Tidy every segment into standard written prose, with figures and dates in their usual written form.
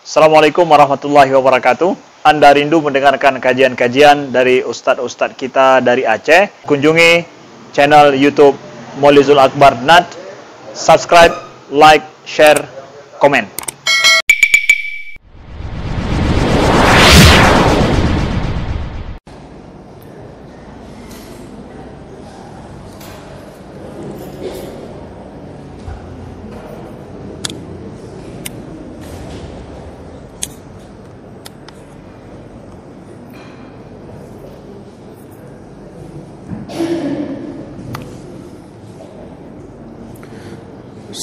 Assalamualaikum warahmatullahi wabarakatuh. Anda rindu mendengarkan kajian-kajian dari ustadz-ustadz kita dari Aceh? Kunjungi channel YouTube Maulizul Akbar NAD. Subscribe, like, share, komen.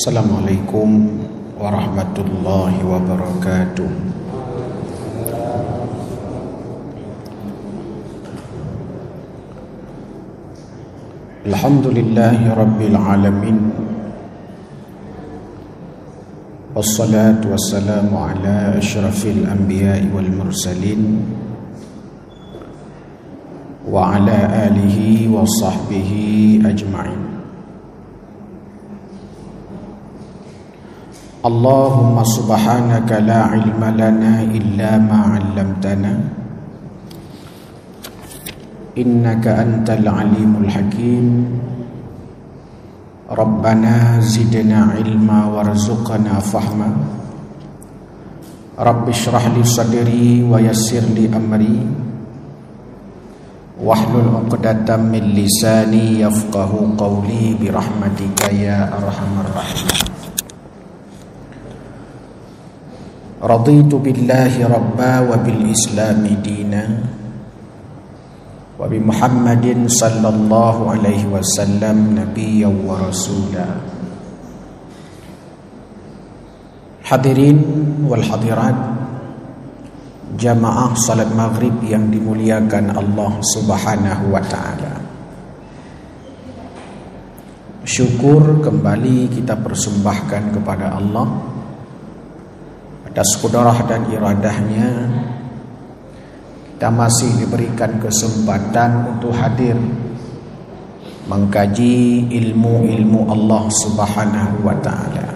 Assalamualaikum warahmatullahi wabarakatuh. Alhamdulillahi rabbil alamin. Wassalatu wassalamu ala asyrafil anbiya'i wal mursalin wa ala alihi wa sahbihi ajma'in. Allahumma subhanaka la ilma lana illa ma 'allamtana innaka antal alimul hakim. Rabbana zidna ilma warzuqna fahma. Rabbi shrah li sadri wa yassir li amri wahlul 'uqdatam min lisani yafqahu qawli bi rahmatika ya arhamar rahimin. Raditu billahi rabba wa bil islami dina wa bi Muhammadin sallallahu alaihi wasallam nabiyyan wa rasula. Hadirin wal hadirat, jamaah salat maghrib yang dimuliakan Allah subhanahu wa ta'ala. Syukur kembali kita persembahkan kepada Allah atas kudrah dan iradahnya. Kita masih diberikan kesempatan untuk hadir mengkaji ilmu-ilmu Allah subhanahu wa ta'ala.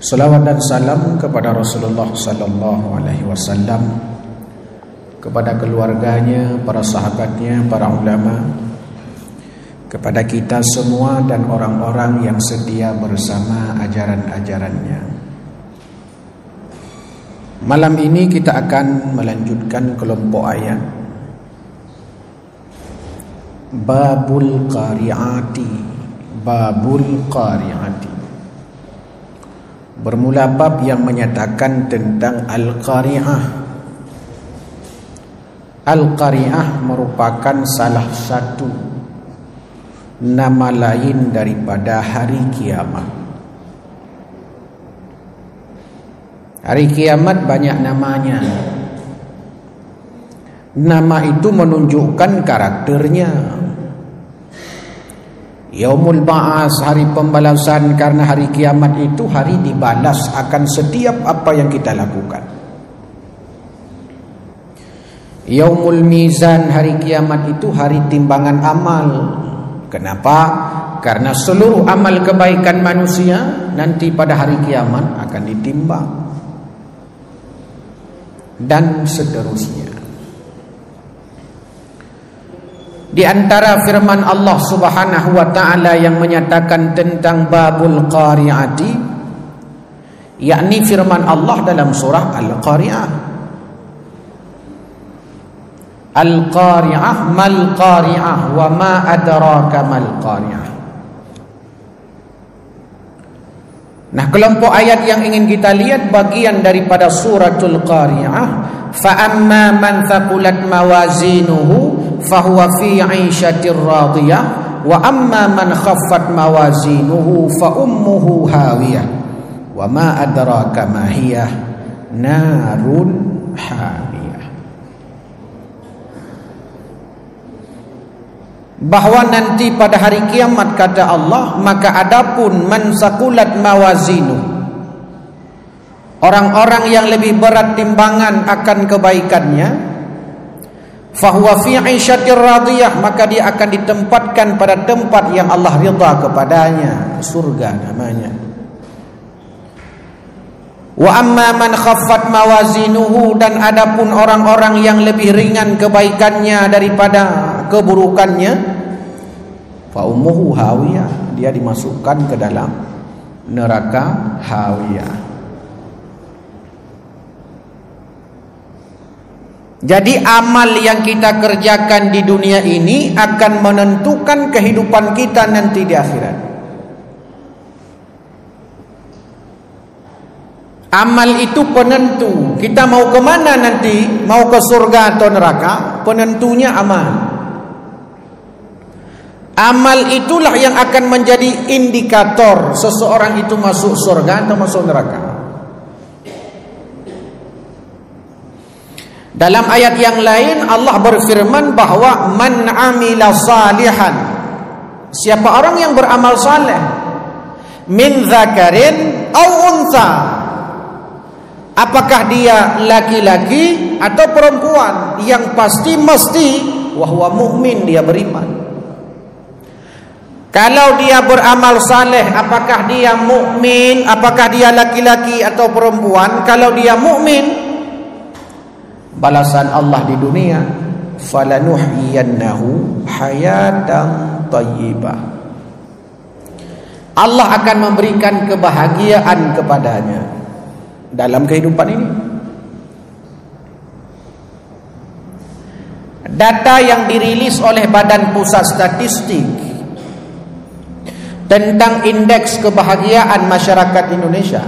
Salawat dan salam kepada Rasulullah sallallahu alaihi wasallam, kepada keluarganya, para sahabatnya, para ulama, kepada kita semua dan orang-orang yang setia bersama ajaran-ajarannya. Malam ini kita akan melanjutkan kelompok ayat Babul Qari'ati. Babul Qari'ati bermula bab yang menyatakan tentang Al-Qari'ah. Al-Qari'ah merupakan salah satu nama lain daripada hari kiamat. Hari kiamat banyak namanya. Nama itu menunjukkan karakternya. Yaumul Ba'as, hari pembalasan, karena hari kiamat itu hari dibalas akan setiap apa yang kita lakukan. Yaumul Mizan, hari kiamat itu hari timbangan amal. Kenapa? Karena seluruh amal kebaikan manusia nanti pada hari kiamat akan ditimbang. Dan seterusnya. Di antara firman Allah subhanahu wa ta'ala yang menyatakan tentang Babul Qari'ati, yakni firman Allah dalam surah Al-Qari'ah. Al-Qari'ah mal Qari'ah wa ma adraka mal Qari'ah. Nah, kelompok ayat yang ingin kita lihat bagian daripada suratul Qari'ah. Fa amma man thaqulat mawazinuhu fahuwa fi 'ishatir radiyah wa amma man khaffat mawazinuhu fa ummuhu hawiyah wa ma adraka ma hiya narun hamiyah. Bahwa nanti pada hari kiamat, kata Allah, maka adapun man sakulat mawazinu, orang-orang yang lebih berat timbangan akan kebaikannya, fahuwa fi 'isyatir radiyah, maka dia akan ditempatkan pada tempat yang Allah ridha kepadanya, surga namanya. Wa amma man khaffat mawazinuhu, dan adapun orang-orang yang lebih ringan kebaikannya daripada keburukannya, fa ummuhu hawiyah, dia dimasukkan ke dalam neraka hawiyah. Jadi amal yang kita kerjakan di dunia ini akan menentukan kehidupan kita nanti di akhirat. Amal itu penentu kita mau ke mana nanti, mau ke surga atau neraka, penentunya amal. Amal itulah yang akan menjadi indikator seseorang itu masuk surga atau masuk neraka. Dalam ayat yang lain Allah berfirman bahwa man amila salihan, siapa orang yang beramal saleh, min dzakarin aw untha, apakah dia laki-laki atau perempuan, yang pasti mesti wahwa mukmin, dia beriman. Kalau dia beramal saleh, apakah dia mukmin, apakah dia laki-laki atau perempuan? Kalau dia mukmin, balasan Allah di dunia, falanuhyiyannahu hayatan thayyibah, Allah akan memberikan kebahagiaan kepadanya dalam kehidupan ini. Data yang dirilis oleh Badan Pusat Statistik tentang indeks kebahagiaan masyarakat Indonesia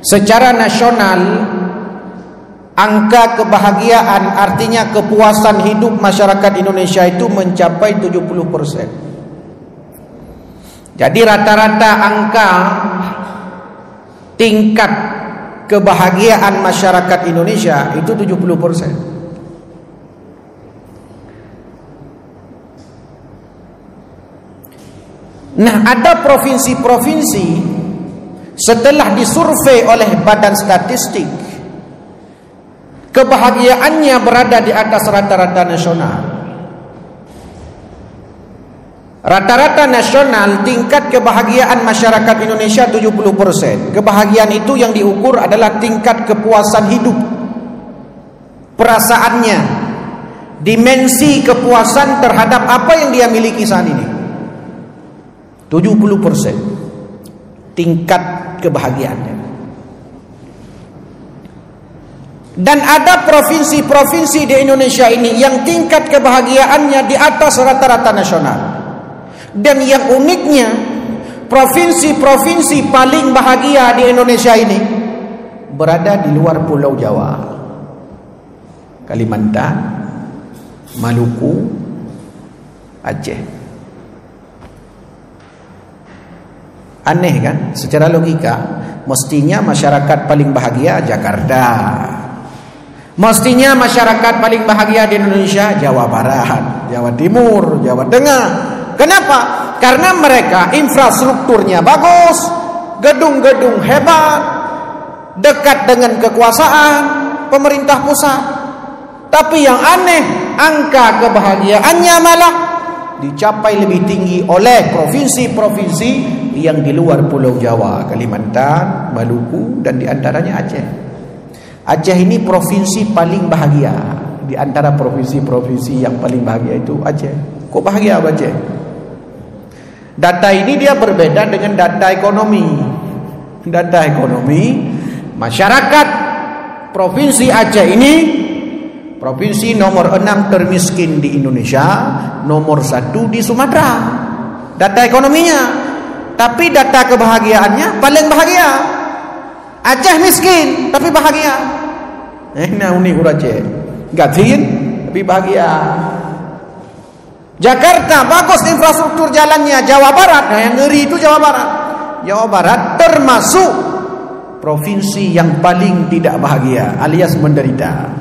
secara nasional, angka kebahagiaan, artinya kepuasan hidup masyarakat Indonesia itu mencapai 70%. Jadi rata-rata angka tingkat kebahagiaan masyarakat Indonesia itu 70%. Nah, ada provinsi-provinsi setelah disurvei oleh Badan Statistik, kebahagiaannya berada di atas rata-rata nasional. Rata-rata nasional tingkat kebahagiaan masyarakat Indonesia 70%. Kebahagiaan itu yang diukur adalah tingkat kepuasan hidup, perasaannya, dimensi kepuasan terhadap apa yang dia miliki saat ini. 70% tingkat kebahagiaannya. Dan ada provinsi-provinsi di Indonesia ini yang tingkat kebahagiaannya di atas rata-rata nasional. Dan yang uniknya, provinsi-provinsi paling bahagia di Indonesia ini berada di luar Pulau Jawa. Kalimantan, Maluku, Aceh. Aneh kan? Secara logika, mestinya masyarakat paling bahagia Jakarta. Mestinya masyarakat paling bahagia di Indonesia Jawa Barat, Jawa Timur, Jawa Tengah. Kenapa? Karena mereka infrastrukturnya bagus, gedung-gedung hebat, dekat dengan kekuasaan pemerintah pusat. Tapi yang aneh, angka kebahagiaannya malah dicapai lebih tinggi oleh provinsi-provinsi yang di luar Pulau Jawa, Kalimantan, Maluku, dan diantaranya Aceh. Aceh ini provinsi paling bahagia. Di antara provinsi-provinsi yang paling bahagia itu Aceh. Kok bahagia Aceh? Data ini dia berbeda dengan data ekonomi. Data ekonomi, masyarakat provinsi Aceh ini provinsi nomor 6 termiskin di Indonesia, nomor 1 di Sumatera. Data ekonominya. Tapi data kebahagiaannya paling bahagia. Aceh miskin tapi bahagia. Nah unik Aceh. Gatin tapi bahagia. Jakarta bagus infrastruktur jalannya. Jawa Barat, nah yang ngeri itu Jawa Barat. Jawa Barat termasuk provinsi yang paling tidak bahagia alias menderita.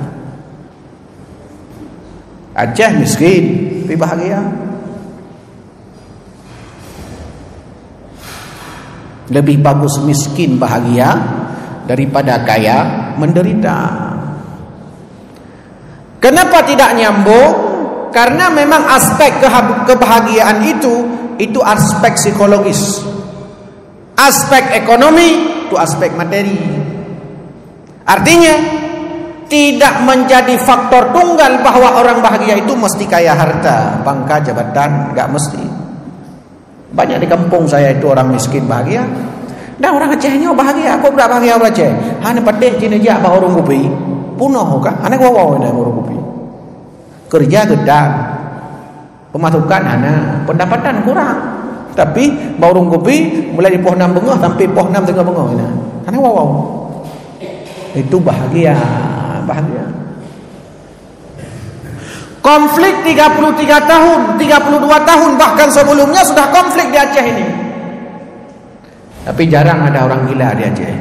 Aceh miskin tapi bahagia. Lebih bagus miskin bahagia daripada kaya menderita. Kenapa tidak nyambung? Karena memang aspek kebahagiaan itu aspek psikologis. Aspek ekonomi itu aspek materi. Artinya tidak menjadi faktor tunggal bahwa orang bahagia itu mesti kaya harta, pangkat, jabatan, enggak mesti. Banyak di kampung saya itu orang miskin bahagia. Dan orang Acehnya bahagia. Aku tak bahagia orang Aceh. Hanya pedih cina jak bah orang kopi. Punoh kah? Anak wawa ini orang kopi. Kerja gedang. Pemasukan hanya pendapatan kurang. Tapi bah orang kopi mulai di pohon 6 bengah sampai pohon 6 tengah bengah ini. Anak wawa. Itu bahagia. Bahagia. Konflik 33 tahun, 32 tahun bahkan sebelumnya sudah konflik di Aceh ini. Tapi jarang ada orang gila di Aceh.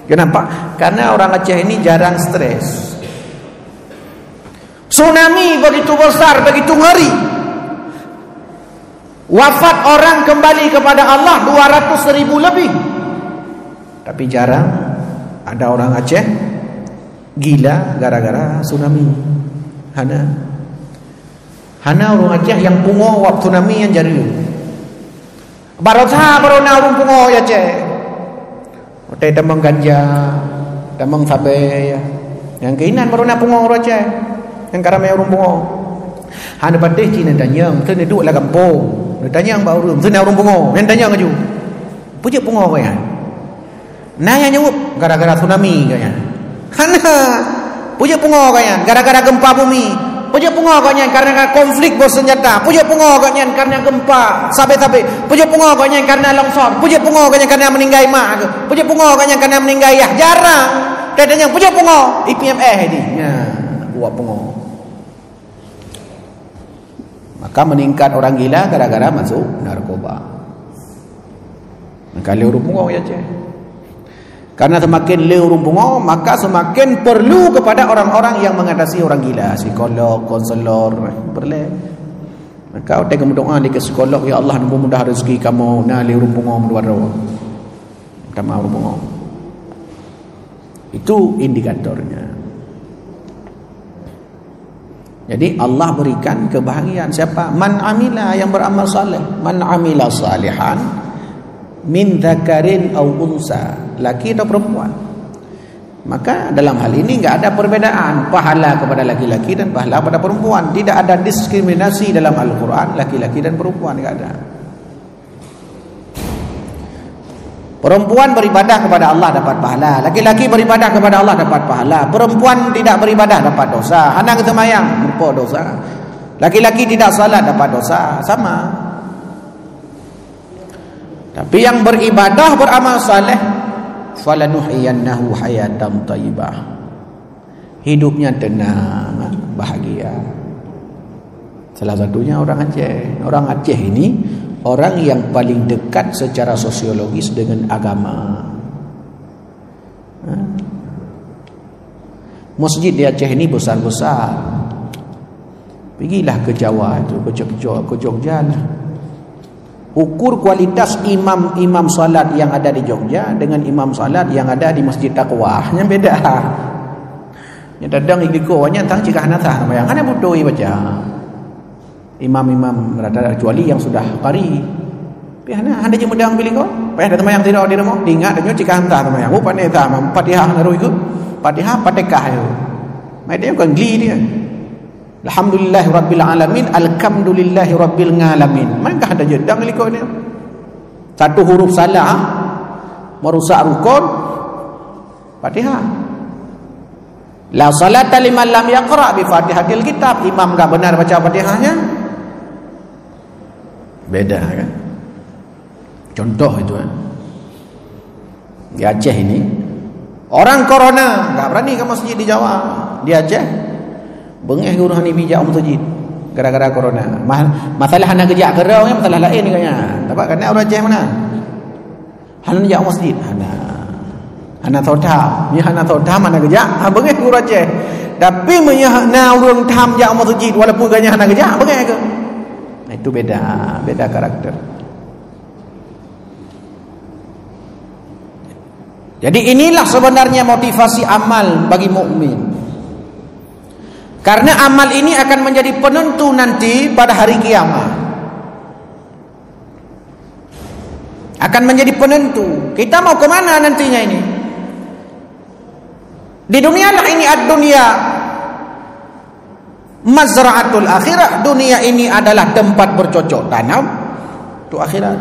Kenapa? Karena orang Aceh ini jarang stres. Tsunami begitu besar, begitu ngeri. Wafat orang kembali kepada Allah 200.000 lebih. Tapi jarang ada orang Aceh gila gara-gara tsunami. Hana orang Aceh yang pungo waktu tsunami yang jadi. Barotha barona orang pungo ya Aceh. Otai damang ganja, damang sabe ya. Yang keinan barona pungo orang Aceh. Yang karame orang pungo. Hana patih Cina tanyang, tu duduk lah kampung. Tanyang ba orang, tu orang pungo. Yang tanyang aju. Puja pungo kaya. Naya nyup gara-gara tsunami kaya. Hana puja pungo kaya gara-gara gempa bumi. Puja pungo kaya karena konflik bersenjata. Puja pungo kaya karena gempa sabe-sabe. Puja pungo kaya karena longsor. Puja pungo kaya karena meninggal mak. Puja pungo kaya karena meninggal ayah. Jarang. Katanya puja pungo IPME ini. Ya, buat pungo. Maka meningkat orang gila gara-gara masuk narkoba. Maka leu pungo ya ceh. Karena semakin leu pungo, maka semakin perlu kepada orang-orang yang mengatasi orang gila, psikolog, konselor, perlu. Maka utai kamu doa di ke psikolog, ya Allah mudah rezeki kamu na leu pungo menduaro. Tama pungo. Itu indikatornya. Jadi Allah berikan kebahagiaan siapa? Man amila, yang beramal saleh. Man amila salihan min dzakarin aw unsa, laki atau perempuan. Maka dalam hal ini enggak ada perbedaan pahala kepada laki-laki dan pahala kepada perempuan. Tidak ada diskriminasi dalam Al-Quran laki-laki dan perempuan, enggak ada. Perempuan beribadah kepada Allah dapat pahala, laki-laki beribadah kepada Allah dapat pahala. Perempuan tidak beribadah dapat dosa. Anak semayang berapa dosa. Laki-laki tidak salat dapat dosa, sama. Tapi yang beribadah beramal saleh, falanuhyiyannahu hayatan thayyibah. Hidupnya tenang, bahagia. Salah satunya orang Aceh. Orang Aceh ini orang yang paling dekat secara sosiologis dengan agama. Masjid di Aceh ini besar-besar. Pergilah ke Jawa itu, ke Jogja lah. Ukur kualitas imam salat yang ada di Jogja dengan imam salat yang ada di Masjid Taqwa, nya beda. Nya dadang ikliko nya tang cika hanatah yang ana butuh baca. Imam-imam rada kecuali yang sudah qari. Piana ada je mudang pilih kau. Payah datang yang tidak di rumah, diingat dan cika hantar yang upa ne ta Fatihah naru ikut. Fatihah patekah yo. Mai dia kan gli dia. Alhamdulillahi rabbil alamin, alhamdulillahi rabbil ngalamin. Maka ada jedang liko ni. Satu huruf salah merusak rukun Fatihah. La salata liman lam yaqra bi Fatihatil kitab. Imam enggak benar baca Fatihahnya, beda kan? Contoh itu kan. Di Aceh ini orang corona enggak berani ke masjid di Jawa. Di Aceh bengeh guru hani bijak masjid gara-gara corona. Masalah hana gejak gerau nya masalah lain kayaknya. Dapat kan orang Aceh mana? Hana gejak masjid, hana thotha. Ni hana thotha mana gejak? Bengeh guru Aceh. Tapi menyahna urang tham jak masjid walaupun ganya hana gejak bengeh ke. Nah, itu beda karakter. Jadi inilah sebenarnya motivasi amal bagi mukmin. Karena amal ini akan menjadi penentu nanti pada hari kiamat. Akan menjadi penentu. Kita mau kemana nantinya ini? Di dunia lah ini ad-dunya mazra'atul akhirah. Dunia ini adalah tempat bercocok tanam untuk akhirat.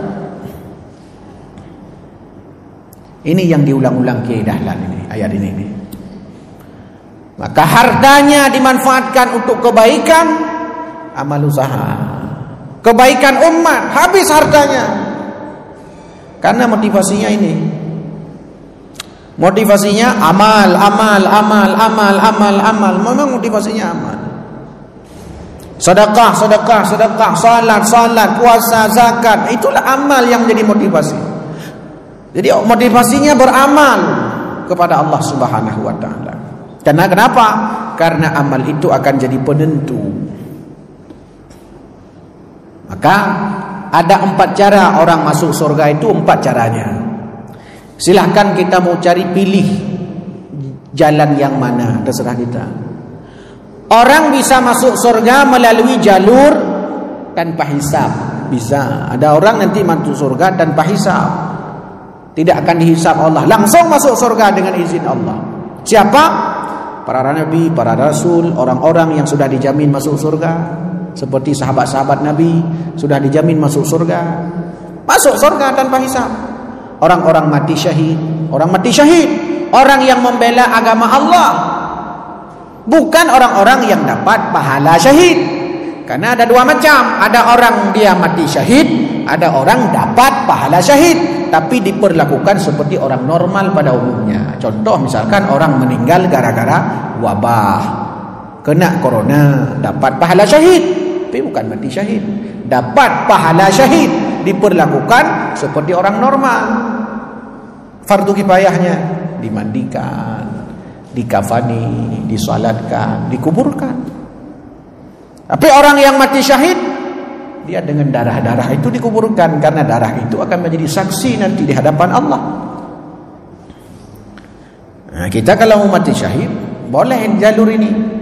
Ini yang diulang-ulang Kiai Dahlan ini, ayat ini. Maka hartanya dimanfaatkan untuk kebaikan amal usaha, kebaikan umat, habis hartanya. Karena motivasinya ini. Motivasinya amal. Memang motivasinya amal. Sedekah, salat, puasa, zakat, itulah amal yang menjadi motivasi. Jadi motivasinya beramal kepada Allah Subhanahu wa taala. Karena kenapa? Karena amal itu akan jadi penentu. Maka ada 4 cara orang masuk surga itu, 4 caranya. Silahkan kita mau cari, pilih jalan yang mana, terserah kita. Orang bisa masuk surga melalui jalur tanpa hisab, bisa. Ada orang nanti masuk surga tanpa hisab, tidak akan dihisab Allah, langsung masuk surga dengan izin Allah. Siapa? Para nabi, para rasul, orang-orang yang sudah dijamin masuk surga. Seperti sahabat-sahabat Nabi sudah dijamin masuk surga. Masuk surga tanpa hisab. Orang-orang mati syahid, orang yang membela agama Allah, bukan orang-orang yang dapat pahala syahid. Karena ada 2 macam. Ada orang dia mati syahid, ada orang dapat pahala syahid, tapi diperlakukan seperti orang normal pada umumnya. Contoh misalkan orang meninggal gara-gara wabah, kena corona, dapat pahala syahid, tapi bukan mati syahid. Dapat pahala syahid, diperlakukan seperti orang normal. Fardu kifayahnya dimandikan, dikafani, disalatkan, dikuburkan. Tapi orang yang mati syahid, dia dengan darah-darah itu dikuburkan, karena darah itu akan menjadi saksi nanti di hadapan Allah. Nah, kita kalau mau mati syahid, boleh jalur ini.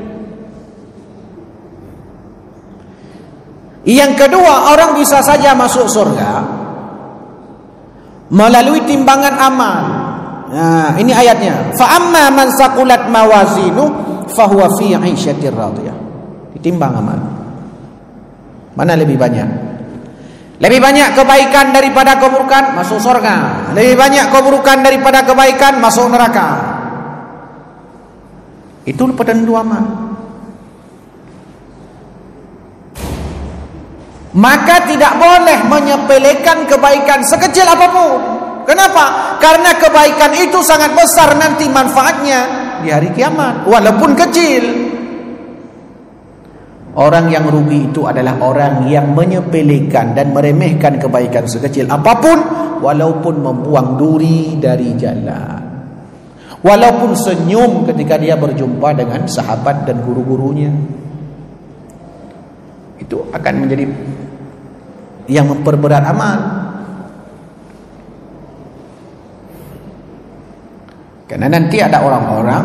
Yang kedua, orang bisa saja masuk surga melalui timbangan amal. Nah, ini ayatnya. Fa amma man saqulat mawazinu fahuwa fi 'isyatir radiyah. Ditimbang amal. Mana lebih banyak? Lebih banyak kebaikan daripada keburukan, masuk surga. Lebih banyak keburukan daripada kebaikan, masuk neraka. Itu penentu amal. Maka tidak boleh menyepelekan kebaikan sekecil apapun. Kenapa? Karena kebaikan itu sangat besar nanti manfaatnya di hari kiamat, walaupun kecil. Orang yang rugi itu adalah orang yang menyepelekan dan meremehkan kebaikan sekecil apapun, walaupun membuang duri dari jalan, walaupun senyum ketika dia berjumpa dengan sahabat dan guru-gurunya. Itu akan menjadi yang memperberat amal. Karena nanti ada orang-orang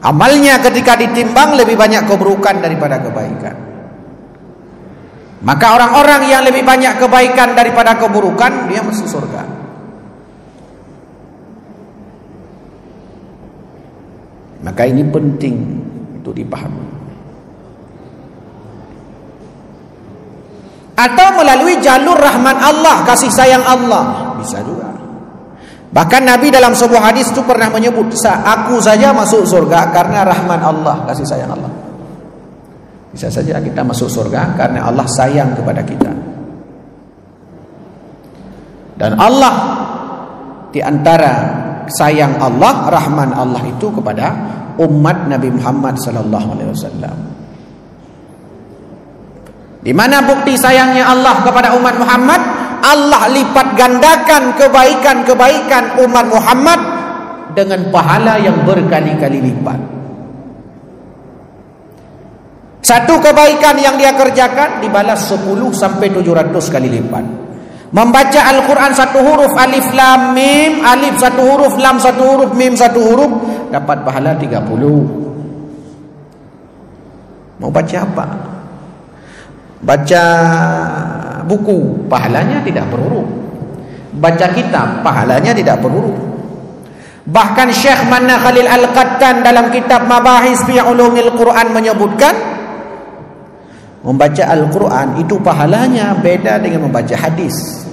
amalnya ketika ditimbang lebih banyak keburukan daripada kebaikan. Maka orang-orang yang lebih banyak kebaikan daripada keburukan, dia masuk surga. Maka ini penting untuk dipahami. Atau melalui jalur rahmat Allah, kasih sayang Allah, bisa juga. Bahkan Nabi dalam sebuah hadis itu pernah menyebut, aku saja masuk surga karena rahmat Allah, kasih sayang Allah. Bisa saja kita masuk surga karena Allah sayang kepada kita. Dan Allah, di antara sayang Allah, rahman Allah itu kepada umat Nabi Muhammad SAW. Di mana bukti sayangnya Allah kepada umat Muhammad? Allah lipat gandakan kebaikan-kebaikan umat Muhammad dengan pahala yang berkali-kali lipat. Satu kebaikan yang dia kerjakan dibalas 10 sampai 700 kali lipat. Membaca Al-Quran 1 huruf, alif lam mim, alif 1 huruf, lam 1 huruf, mim 1 huruf, dapat pahala 30. Mau baca apa? Baca buku, pahalanya tidak berhuruf. Baca kitab, pahalanya tidak berhuruf. Bahkan Syekh Manna Khalil Al-Qattan dalam kitab Mabahis fi Ulumil Quran menyebutkan, membaca Al-Quran itu pahalanya beda dengan membaca hadis.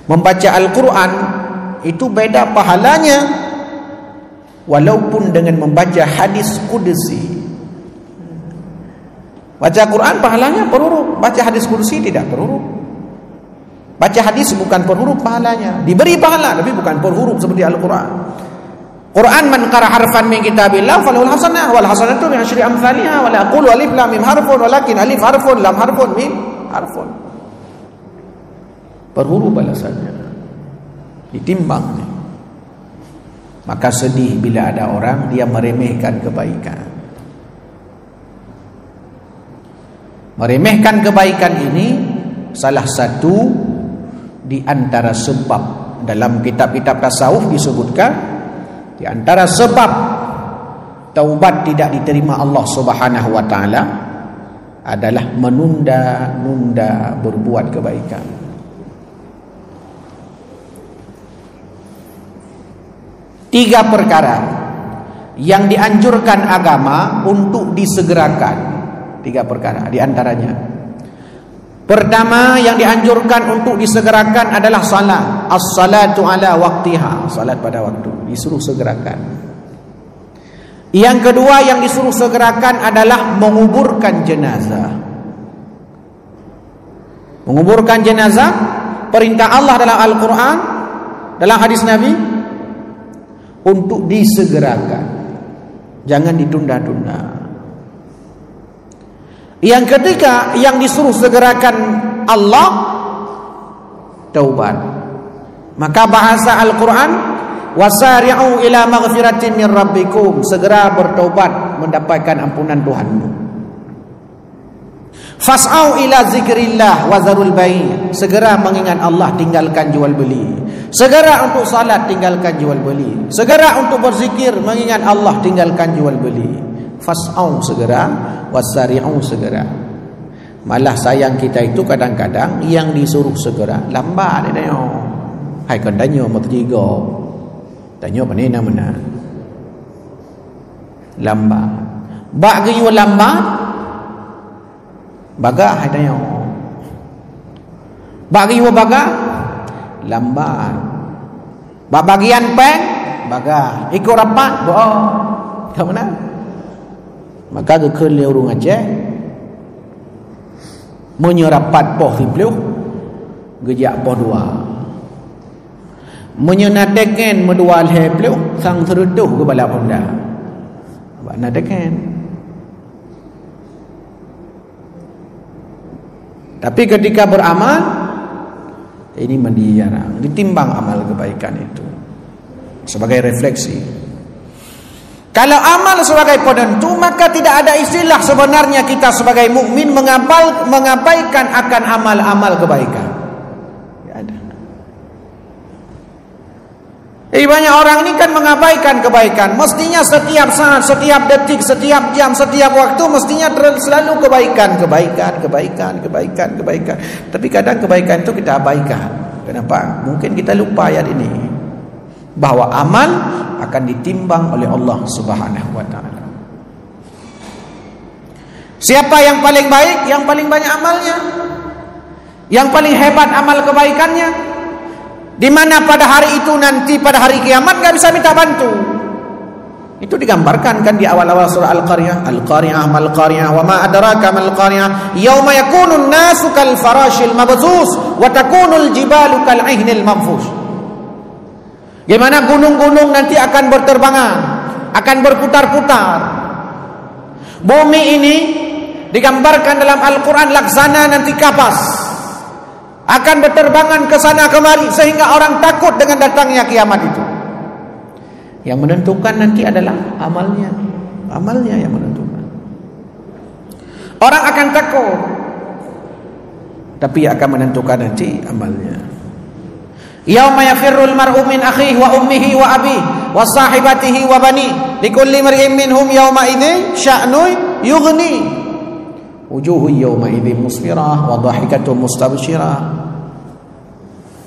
Membaca Al-Quran itu beda pahalanya walaupun dengan membaca hadis qudsi. Baca Quran pahalanya per huruf, baca hadis qudsi tidak per huruf. Baca hadis bukan per huruf pahalanya, diberi pahala tapi bukan per huruf seperti Al-Quran. Quran man qara harfan min kitabillah falahul hasanah wal hasanatu bi asyri amsalihha wa la aqulu alif lam mim harfun walakin alif harfun lam harfun mim harfun. Per huruf balasannya. Ditimbang. Maka sedih bila ada orang dia meremehkan kebaikan. Meremehkan kebaikan ini salah satu di antara sebab dalam kitab-kitab tasawuf disebutkan, di antara sebab taubat tidak diterima Allah Subhanahu wa taala adalah menunda-nunda berbuat kebaikan. Tiga perkara yang dianjurkan agama untuk disegerakan. Tiga perkara di antaranya. Pertama yang dianjurkan untuk disegerakan adalah salat. As-salatu ala waqtiha. Salat pada waktu. Disuruh segerakan. Yang kedua yang disuruh segerakan adalah menguburkan jenazah. Menguburkan jenazah, perintah Allah dalam Al-Quran, dalam hadis Nabi, untuk disegerakan. Jangan ditunda-tunda. Yang ketiga yang disuruh segerakan Allah, taubat. Maka bahasa Al-Quran, wasari'u ila maghfiratin min rabbikum, segera bertaubat mendapatkan ampunan Tuhanmu. Fas'au ila zikrillah wa zarul bai', segera mengingat Allah, tinggalkan jual beli. Segera untuk salat, tinggalkan jual beli. Segera untuk berzikir, mengingat Allah, tinggalkan jual beli. Fas'au segera, wasari'u segera. Malah sayang kita itu kadang-kadang yang disuruh segera lambat dia tengok. Hai kan tanya mata tiga. Tanya mana mana. Lambat. Bagi you lambat. Baga hai tanya. Bagi you baga lambat. Bagian pen baga. Ikut rapat doa. Ke mana? Maka ke kerja orang Aceh menyerapat poh simpliu gejak poh dua menyenadeken medual hepliu sang seruduh ke bala honda abak nadeken. Tapi ketika beramal ini mendiarang, ditimbang amal kebaikan itu sebagai refleksi. Kalau amal sebagai penentu, maka tidak ada istilah sebenarnya kita sebagai mukmin mengabaikan akan amal-amal kebaikan. Tidak ada. Banyak orang ini kan mengabaikan kebaikan. Mestinya setiap saat, setiap detik, setiap jam, setiap waktu mestinya selalu kebaikan. Tapi kadang kebaikan itu kita abaikan. Kenapa? Mungkin kita lupa ayat ini, bahwa amal akan ditimbang oleh Allah Subhanahu wa taala. Siapa yang paling baik? Yang paling banyak amalnya, yang paling hebat amal kebaikannya. Di mana pada hari itu nanti, pada hari kiamat gak bisa minta bantu. Itu digambarkan kan di awal-awal surah Al-Qariyah. Al-Qariyah mal-Qariyah wa ma adraka mal-Qariyah yauma yakunun nasu kal farashil mabthus wa takunul jibalu kal ihnil manfush. Gimana gunung-gunung nanti akan berterbangan, akan berputar-putar. Bumi ini digambarkan dalam Al-Quran laksana nanti kapas, akan berterbangan ke sana kemari sehingga orang takut dengan datangnya kiamat itu. Yang menentukan nanti adalah amalnya. Amalnya yang menentukan. Orang akan takut, tapi akan menentukan nanti amalnya. Yauma yafirrul mar'u min akhihi wa ummihi wa abihi wa sahibatihi wa bani likulli mar'in minhum yauma idzin sya'nu yughni. Wujuhu yawma idzin musfirah wa dhahikatun mustabshirah.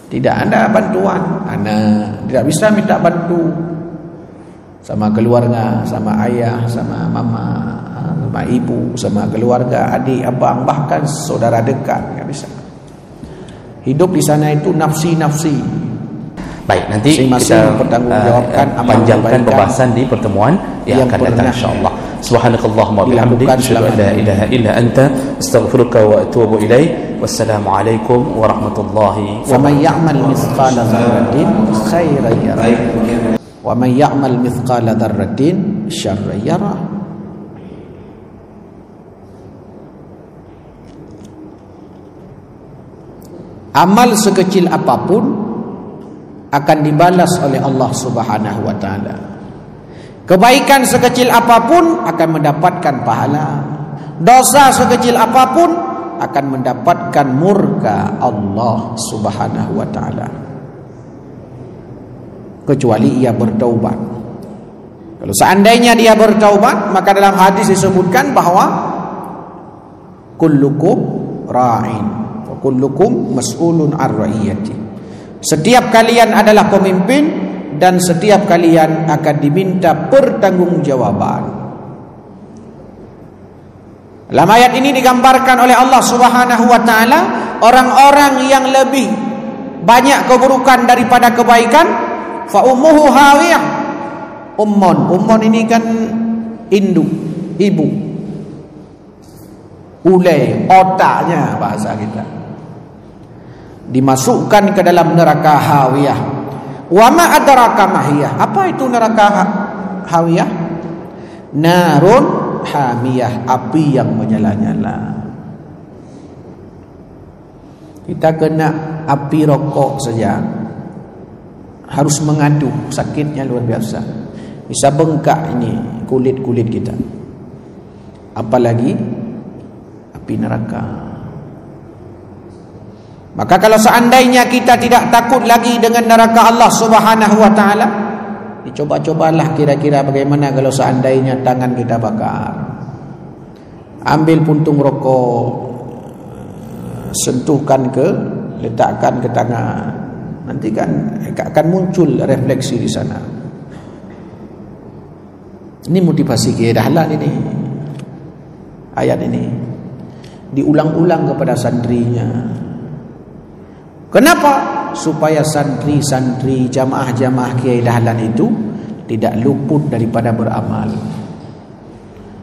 Tidak ada bantuan. Anak tidak bisa minta bantu sama keluarga, sama ayah, sama mama, sama ibu, sama keluarga, adik, abang, bahkan saudara dekat, tidak bisa. Hidup di sana itu nafsi-nafsi. Baik, nanti kita panjangkan pembahasan di pertemuan yang akan datang insyaallah. Subhanakallahumma wa bihamdika asyhadu an la ilaha illa anta astaghfiruka wa atubu ilaik. Wassalamu alaikum warahmatullahi wabarakatuh. Wa man ya'mal mithqala dzarratin khairan yarah. Wa man ya'mal mithqala dzarratin syarran yarah. Amal sekecil apapun akan dibalas oleh Allah Subhanahu wa taala. Kebaikan sekecil apapun akan mendapatkan pahala. Dosa sekecil apapun akan mendapatkan murka Allah Subhanahu wa taala. Kecuali ia bertaubat. Kalau seandainya dia bertaubat, maka dalam hadis disebutkan bahwa kullukum ra'in wa kullukum mas'ulun ar ra'iyati. Setiap kalian adalah pemimpin dan setiap kalian akan diminta pertanggungjawaban. Dalam ayat ini digambarkan oleh Allah Subhanahu wa taala orang-orang yang lebih banyak keburukan daripada kebaikan. Fa ummuhu hawiyah. Ummun ini kan induk, ibu. Ulai, otaknya bahasa kita. Dimasukkan ke dalam neraka hawiyah. Wa ma adraka mahiyah. Apa itu neraka hawiyah? Narun hamiyah, api yang menyala-nyala. Kita kena api rokok saja harus mengadu, sakitnya luar biasa. Bisa bengkak ini kulit-kulit kita. Apalagi api neraka. Maka kalau seandainya kita tidak takut lagi dengan neraka Allah Subhanahu wa taala, dicoba-cobalah kira-kira bagaimana kalau seandainya tangan kita bakar. Ambil puntung rokok, sentuhkan letakkan ke tangan. Nanti kan akan muncul refleksi di sana. Ini motivasi kedahalan ini. Ayat ini diulang-ulang kepada santrinya. Kenapa? Supaya santri-santri jamaah-jamaah Kiai Dahlan itu tidak luput daripada beramal.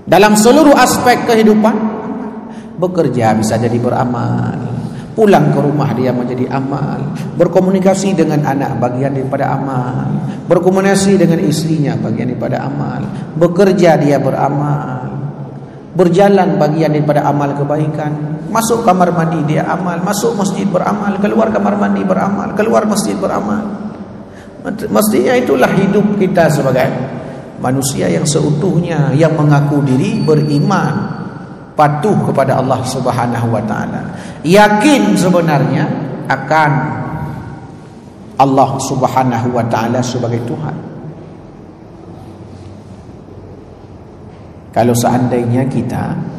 Dalam seluruh aspek kehidupan, bekerja bisa jadi beramal, pulang ke rumah dia menjadi amal, berkomunikasi dengan anak bagian daripada amal, berkomunikasi dengan istrinya bagian daripada amal, bekerja dia beramal, berjalan bagian daripada amal kebaikan. Masuk kamar mandi dia amal, masuk masjid beramal, keluar kamar mandi beramal, keluar masjid beramal. Mestinya itulah hidup kita sebagai manusia yang seutuhnya, yang mengaku diri beriman, patuh kepada Allah Subhanahu wa taala, yakin sebenarnya akan Allah Subhanahu wa taala sebagai Tuhan. Kalau seandainya kita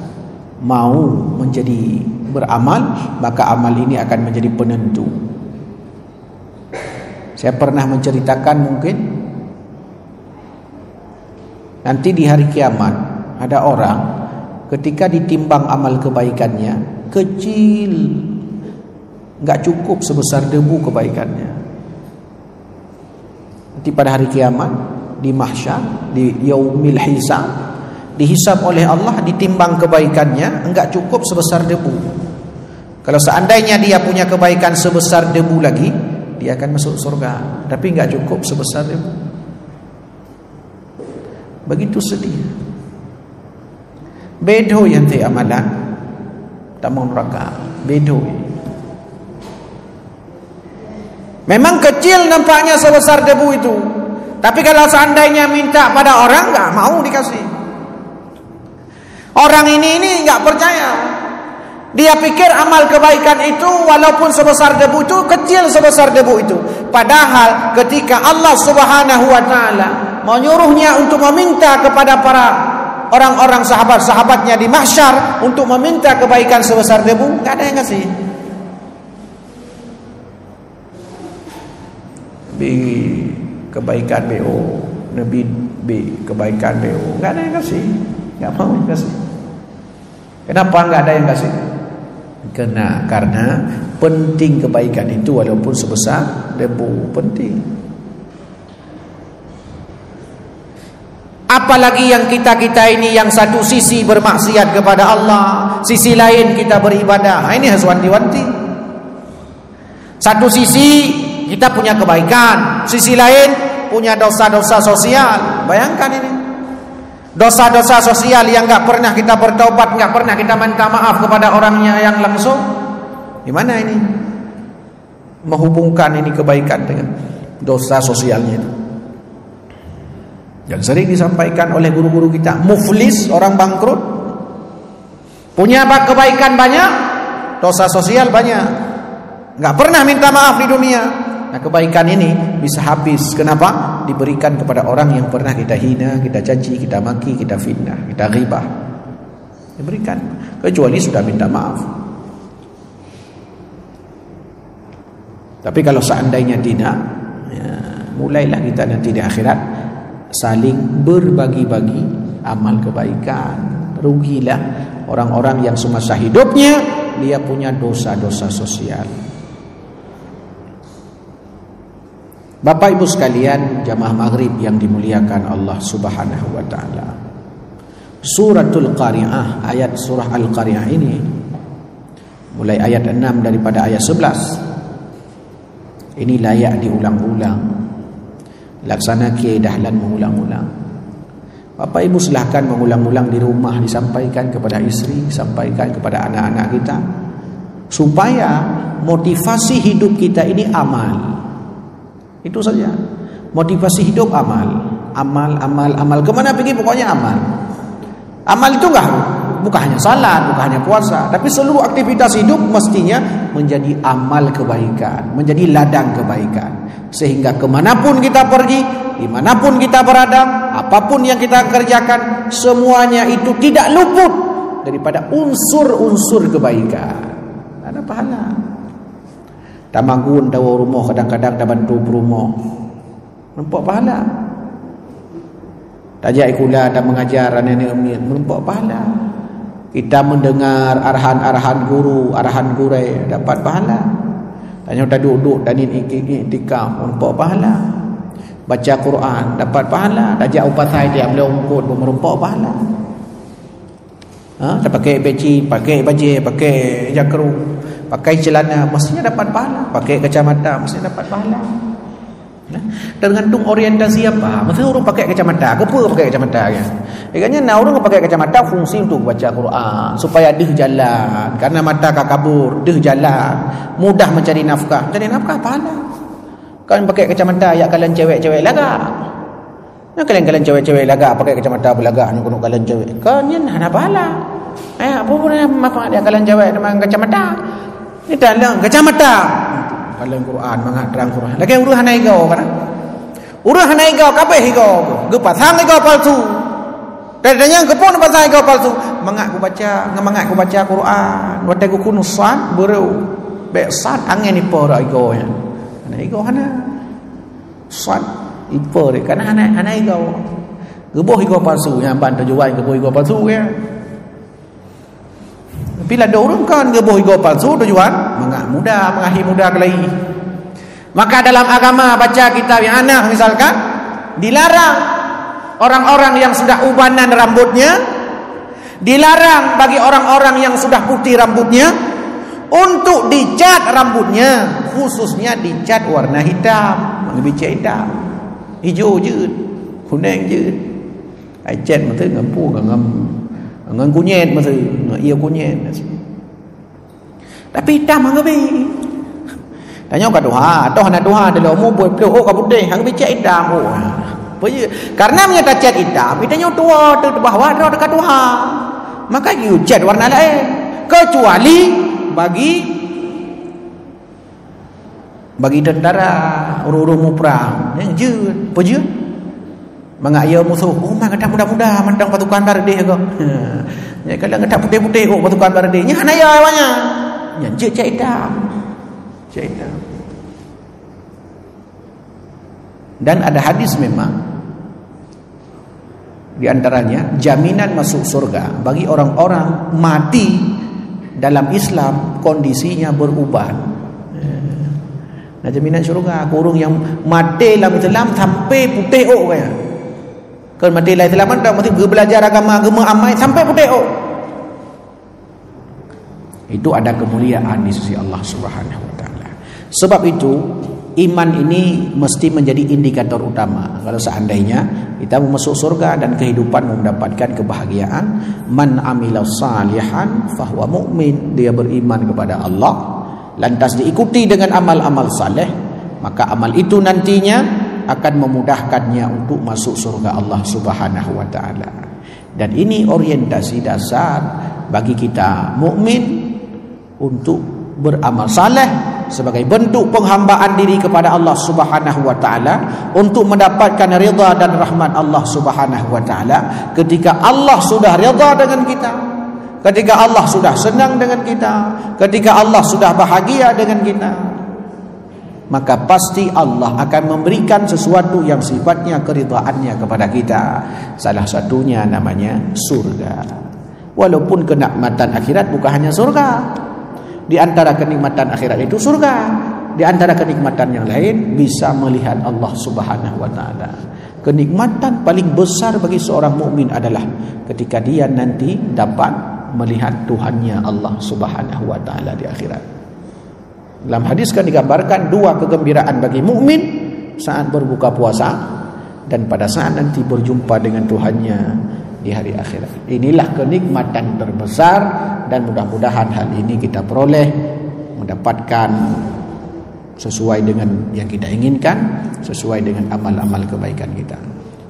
mau menjadi beramal, maka amal ini akan menjadi penentu. Saya pernah menceritakan mungkin nanti di hari kiamat ada orang ketika ditimbang amal kebaikannya kecil, enggak cukup sebesar debu kebaikannya. Nanti pada hari kiamat di mahsyar, di yaumil hisab, dihisab oleh Allah, ditimbang kebaikannya enggak cukup sebesar debu. Kalau seandainya dia punya kebaikan sebesar debu lagi, dia akan masuk surga, tapi enggak cukup sebesar debu. Begitu sedih. Bedo yang ti amalan tamang neraka. Bedo. Memang kecil nampaknya sebesar debu itu, tapi kalau seandainya minta pada orang enggak mau dikasih. Orang ini enggak percaya. Dia pikir amal kebaikan itu walaupun sebesar debu itu kecil sebesar debu itu. Padahal ketika Allah Subhanahu wa taala menyuruhnya untuk meminta kepada para orang-orang sahabat-sahabatnya di mahsyar untuk meminta kebaikan sebesar debu, enggak ada yang kasih. Nabi kebaikan BO, Nabi B kebaikan BO, enggak ada yang kasih, enggak mau yang kasih. Kenapa enggak ada yang kasih? Karena penting kebaikan itu walaupun sebesar debu, penting. Apalagi yang kita ini yang satu sisi bermaksiat kepada Allah, sisi lain kita beribadah. Ini harus wanti-wanti. Satu sisi kita punya kebaikan, sisi lain punya dosa-dosa sosial. Bayangkan ini, dosa-dosa sosial yang enggak pernah kita bertaubat, enggak pernah kita minta maaf kepada orangnya yang langsung. Di mana ini menghubungkan ini kebaikan dengan dosa sosialnya itu? Yang sering disampaikan oleh guru-guru kita, muflis, orang bangkrut, punya kebaikan banyak, dosa sosial banyak, nggak pernah minta maaf di dunia. Nah, kebaikan ini bisa habis. Kenapa? Diberikan kepada orang yang pernah kita hina, kita caci, kita maki, kita fitnah, kita ghibah. Diberikan, kecuali sudah minta maaf. Tapi kalau seandainya tidak, ya, mulailah kita nanti di akhirat saling berbagi-bagi amal kebaikan. Rugilah orang-orang yang semasa hidupnya dia punya dosa-dosa sosial. Bapak Ibu sekalian, jamaah maghrib yang dimuliakan Allah Subhanahu wa taala. Suratul Qari'ah, ayat surah Al-Qari'ah ini mulai ayat 6 daripada ayat 11. Ini layak diulang-ulang. Laksana Kiai Dahlan mengulang-ulang. Bapak Ibu silahkan mengulang-ulang di rumah, disampaikan kepada istri, sampaikan kepada anak-anak kita, supaya motivasi hidup kita ini amal. Itu saja. Motivasi hidup amal. Amal. Kemana pergi pokoknya amal. Amal itu bukan hanya salat, bukan hanya puasa, tapi seluruh aktivitas hidup mestinya menjadi amal kebaikan, menjadi ladang kebaikan. Sehingga kemanapun kita pergi, dimanapun kita berada, apapun yang kita kerjakan, semuanya itu tidak luput daripada unsur-unsur kebaikan. Ada pahala. Tamagun dawa rumah, kadang-kadang dah bantu berumah, nampak pahala. Tajak ikula dan mengajar nenek umit, nampak pahala. Kita mendengar arahan-arahan guru, arahan gurai, dapat pahala. Tanya dah duduk dan iktikaf, nampak pahala. Baca Quran, dapat pahala. Tajak upatai dia boleh ungkut, merumpak pahala. Dah pakai peci, pakai baju, pakai jakru, pakai celana, mestinya dapat pahala. Pakai kacamata, mestinya dapat pahala. Tergantung orientasi apa. Maksudnya orang pakai kacamata, kenapa pakai kacamata ya? Ikannya nah orang pakai kacamata fungsi untuk baca Quran, supaya deh jalan. Karena mata kabur, deh jalan. Mudah mencari nafkah. Mencari nafkah pahala. Kan pakai kacamata ya kalian cewek-cewek lagak. Nah kalian cewek-cewek lagak pakai kacamata belagak ni kuno kalian cewek. Kan yen ada pahala. Apa pun apa dia kalian cewek dengan kacamata. Ni dalam kacamata. Kalau Quran mengadrang Quran. Lagi uruh hanai kau kan? Uruh hanai kau kabeh kau. Gepasang kau palsu. Dadanya gepon pasang kau palsu. Mangak ku baca Quran. Wadai ku kunusan bereu. Besat angin ipo ra kau ya. Hanai kau hana. Sat ipo re kan hanai kau. Geboh kau palsu yang ban tujuan geboh kau palsu ya. Bila ada orang kan geboh ego palsu tujuan mengahi muda kelahi. Maka dalam agama baca kitab yang anak misalkan dilarang orang-orang yang sudah ubanan rambutnya, dilarang bagi orang-orang yang sudah putih rambutnya untuk dicat rambutnya, khususnya dicat warna hitam, mengebicat hitam, hijau je, kuning je. Ai cat mesti ngampu ngan kunyit masa ia kunyit. Tapi hitam hang gabe. Tanya kat doa, atau hana doa dalam umur buat oh ka putih hang bicat hitam. Oh. Karena menyata cat hitam, kita tua tu bahwa ada dekat doa. Maka you cat warna lain. Kecuali bagi tentara, urus-urus perang, yang je, apa je? Mengaya musuh, oh mak kata mudah-mudah mandang patukan bardeh kau. Ya kalau kata putih-putih kok patukan bardeh. Nya naya awaknya. Nya cek dah. Cek dah. Dan ada hadis memang di antaranya jaminan masuk surga bagi orang-orang mati dalam Islam kondisinya berubah. Nah, jaminan surga kurung yang mati dalam Islam sampai putih kaya. Kalau mati dalam Islam dah mesti belajar agama amai sampai putih. Itu ada kemuliaan di sisi Allah Subhanahu wa taala. Sebab itu iman ini mesti menjadi indikator utama. Kalau seandainya kita mau masuk surga dan kehidupan mendapatkan kebahagiaan, man amila salihan fahuwa mu'min, dia beriman kepada Allah, lantas diikuti dengan amal-amal saleh, maka amal itu nantinya akan memudahkannya untuk masuk surga Allah Subhanahu wa taala. Dan ini orientasi dasar bagi kita mukmin untuk beramal saleh sebagai bentuk penghambaan diri kepada Allah Subhanahu wa taala untuk mendapatkan ridha dan rahmat Allah Subhanahu wa taala. Ketika Allah sudah ridha dengan kita, ketika Allah sudah senang dengan kita, ketika Allah sudah bahagia dengan kita, maka pasti Allah akan memberikan sesuatu yang sifatnya keridhaannya kepada kita. Salah satunya namanya surga. Walaupun kenikmatan akhirat bukan hanya surga. Di antara kenikmatan akhirat itu surga. Di antara kenikmatan yang lain bisa melihat Allah Subhanahu wa taala. Kenikmatan paling besar bagi seorang mukmin adalah ketika dia nanti dapat melihat Tuhannya Allah Subhanahu wa taala di akhirat. Dalam hadis kan digambarkan dua kegembiraan bagi mukmin saat berbuka puasa dan pada saat nanti berjumpa dengan Tuhannya di hari akhirat. Inilah kenikmatan terbesar dan mudah-mudahan hal ini kita peroleh, mendapatkan sesuai dengan yang kita inginkan, sesuai dengan amal-amal kebaikan kita.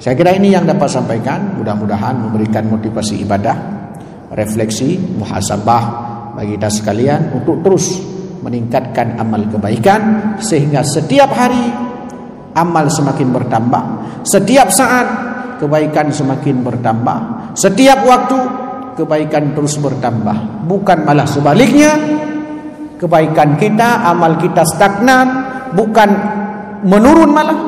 Saya kira ini yang dapat sampaikan, mudah-mudahan memberikan motivasi ibadah, refleksi, muhasabah bagi kita sekalian untuk terus meningkatkan amal kebaikan sehingga setiap hari amal semakin bertambah, setiap saat kebaikan semakin bertambah, setiap waktu kebaikan terus bertambah, bukan malah sebaliknya. Kebaikan kita, amal kita stagnan, bukan menurun malah,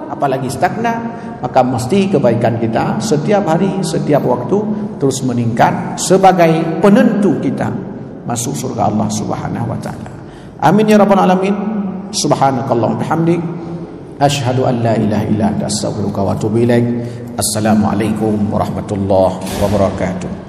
apalagi stagnan. Maka mesti kebaikan kita setiap hari, setiap waktu terus meningkat sebagai penentu kita masuk surga Allah Subhanahu wa taala. Amin ya rabbal alamin. Subhanakallahumma bihamdik, asyhadu an la ilaha illa anta, astaghfiruka wa atubu ilaik. Assalamualaikum warahmatullahi wabarakatuh.